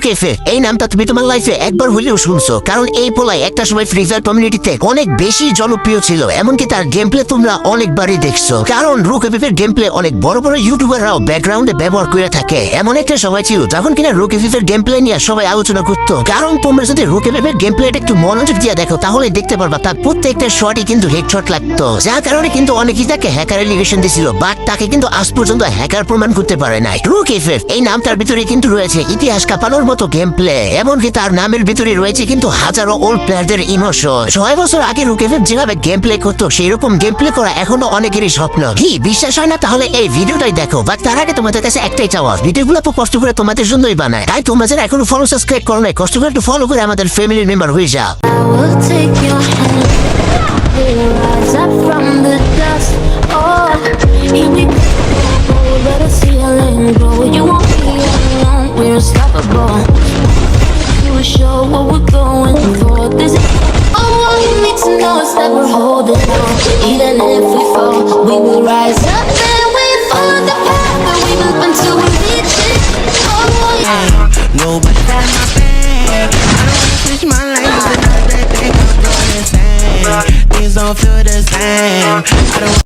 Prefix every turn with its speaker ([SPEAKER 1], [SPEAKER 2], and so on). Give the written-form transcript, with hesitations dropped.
[SPEAKER 1] রুকেফে এই নামটা তুমি তোমার লাইফে একবার হলেও শুনছো, কারণ এই পোলাই একটা সময় ফ্রি ফায়ার কমিউনিটিতে অনেক বেশি জনপ্রিয় ছিল। এমনকি তার গেম প্লে তোমরা অনেকবারই দেখছো, কারণ রুকেফের গেম প্লে অনেক বড় বড় ইউটিউবাররাও ব্যাকগ্রাউন্ডে ব্যবহার করে থাকে। এমন একটা সময় ছিল যখন কিনা রুকেফের গেম প্লে নিয়ে সবাই আলোচনা করতো, কারণ তোমরা যদি রুকেফের গেম প্লেটা একটু মনোযোগ দিয়ে দেখো তাহলে দেখতে পারবা তার প্রত্যেকটা শটই কিন্তু হেডশট লাগতো, যার কারণে কিন্তু অনেকেই তাকে হ্যাকার এলিগেশন দিছিল, বাট তাকে কিন্তু আজ পর্যন্ত হ্যাকার প্রমাণ করতে পারে নাই। রুকেফের এই নামটার ভিতরে কিন্তু রয়েছে ইতিহাস কাঁপানোর মতো গেম প্লে, এমনকি তার নামের ভিতরে রয়েছে কিন্তু হাজারো ওল্ড প্লেয়ারদের ইমোশন। 6 বছর আগে রুকেফের যেভাবে গেম প্লে করতো সেই রকম গেম প্লে করা এখনো অনেকেরই স্বপ্ন। কি বিশ্বাস হয় না? তাহলে এই ভিডিওটাই দেখো। বাট তার আগে তোমাদের কাছে একটাই চাওয়া, ভিডিওগুলো তো কষ্ট করে তোমাদের জন্যই বানায়, তাই তোমরা যারা এখনো ফলো সাবস্ক্রাইব করো নাই কষ্ট করে একটু ফলো করে আমাদের ফ্যামিলির মেম্বার হয়ে যাও।
[SPEAKER 2] Rise up from the dust. Oh, here we go. Let us heal and grow. You won't be alone. We're unstoppable. You will show what we're going for. This is all you need to know is that we're holding on. Even if we fall, we will rise up and we follow the path that we move until we reach it. Oh, yeah.
[SPEAKER 3] Nobody got my back. I don't wanna switch my life, but not that they come from the same. Things don't feel the same. I don't